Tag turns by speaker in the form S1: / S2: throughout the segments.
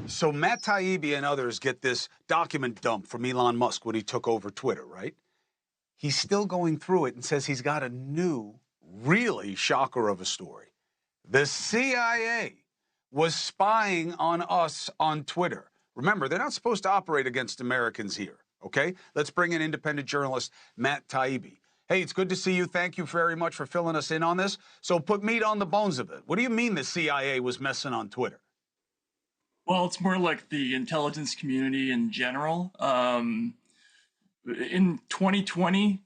S1: So Matt Taibbi and others get this document dump from Elon Musk when he took over Twitter, right? He's still going through it and says he's got a new, really shocker of a story. The CIA was spying on us on Twitter. Remember, they're not supposed to operate against Americans here, okay? Let's bring in independent journalist Matt Taibbi. Hey, it's good to see you. Thank you very much for filling us in on this. So put meat on the bones of it. What do you mean the CIA was messing on Twitter?
S2: Well, it's more like the intelligence community in general. In 2020,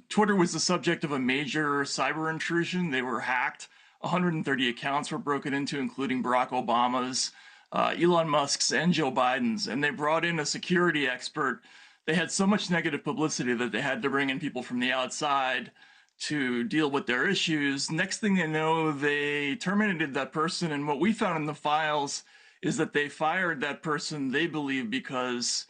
S2: Twitter was the subject of a major cyber intrusion. They were hacked. 130 accounts were broken into, including Barack Obama's, Elon Musk's, and Joe Biden's. And they brought in a security expert. They had so much negative publicity that they had to bring in people from the outside to deal with their issues. Next thing they know, they terminated that person. And what we found in the files is that they fired that person, they believe, because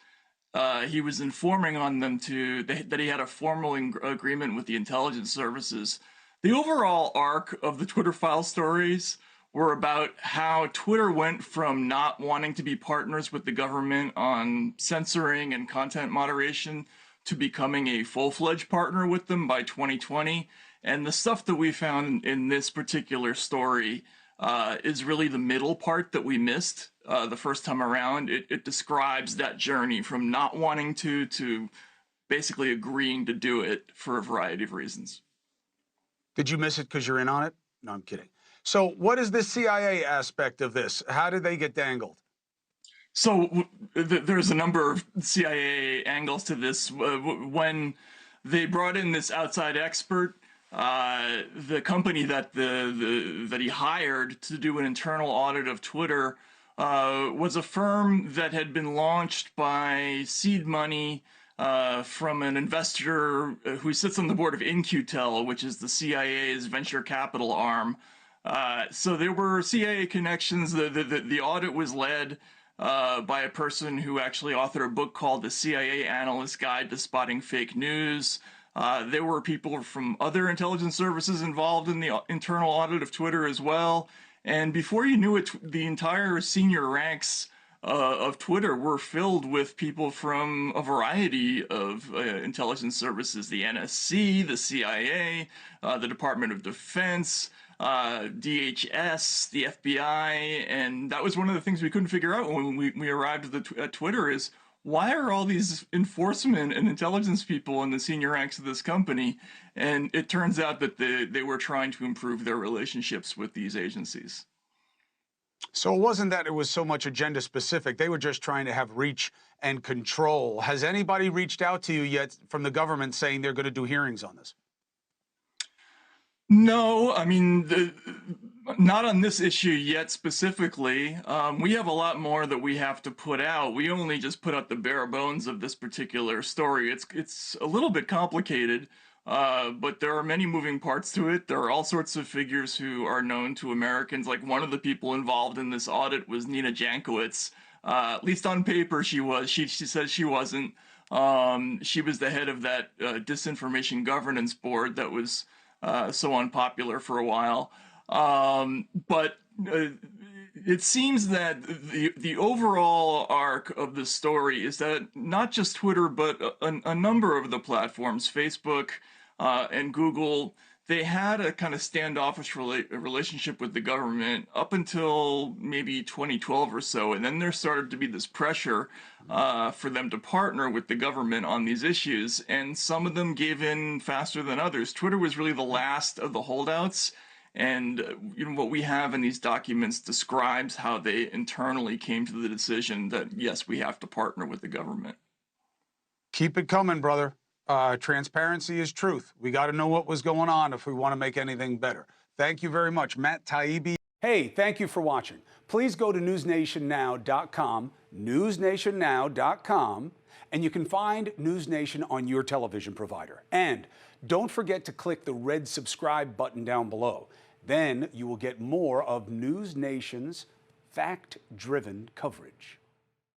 S2: he was informing on them that he had a formal agreement with the intelligence services. The overall arc of the Twitter file stories were about how Twitter went from not wanting to be partners with the government on censoring and content moderation to becoming a full-fledged partner with them by 2020. And the stuff that we found in this particular story is really the middle part that we missed the first time around. It describes that journey from not wanting to basically agreeing to do it for a variety of reasons.
S1: Did you miss it because you're in on it? No, I'm kidding. So what is the CIA aspect of this? How did they get dangled?
S2: So there's a number of CIA angles to this. When they brought in this outside expert, the company that that he hired to do an internal audit of Twitter was a firm that had been launched by seed money from an investor who sits on the board of In-Q-Tel, which is the CIA's venture capital arm. So there were CIA connections. The audit was led by a person who actually authored a book called The CIA Analyst's Guide to Spotting Fake News. There were people from other intelligence services involved in the internal audit of Twitter as well. And before you knew it, the entire senior ranks of Twitter were filled with people from a variety of intelligence services: the NSC, the CIA, the Department of Defense, DHS, the FBI. And that was one of the things we couldn't figure out when we arrived at Twitter is, why are all these enforcement and intelligence people in the senior ranks of this company? And it turns out that they were trying to improve their relationships with these agencies.
S1: So it wasn't that it was so much agenda specific. They were just trying to have reach and control. Has anybody reached out to you yet from the government saying they're going to do hearings on this?
S2: No, I mean, not on this issue yet specifically. We have a lot more that we have to put out. We only just put out the bare bones of this particular story. It's a little bit complicated, but there are many moving parts to it. There are all sorts of figures who are known to Americans. Like, one of the people involved in this audit was Nina Jankowicz. At least on paper she was. She says she wasn't. She was the head of that disinformation governance board that was so unpopular for a while. But it seems that the overall arc of the story is that not just Twitter, but a number of the platforms, Facebook and Google, they had a kind of standoffish relationship with the government up until maybe 2012 or so. And then there started to be this pressure for them to partner with the government on these issues. And some of them gave in faster than others. Twitter was really the last of the holdouts. And what we have in these documents describes how they internally came to the decision that, yes, we have to partner with the government.
S1: Keep it coming, brother. Transparency is truth. We got to know what was going on if we want to make anything better. Thank you very much, Matt Taibbi. Hey, thank you for watching. Please go to newsnationnow.com, newsnationnow.com, and you can find NewsNation on your television provider. And don't forget to click the red subscribe button down below. Then you will get more of NewsNation's fact-driven coverage.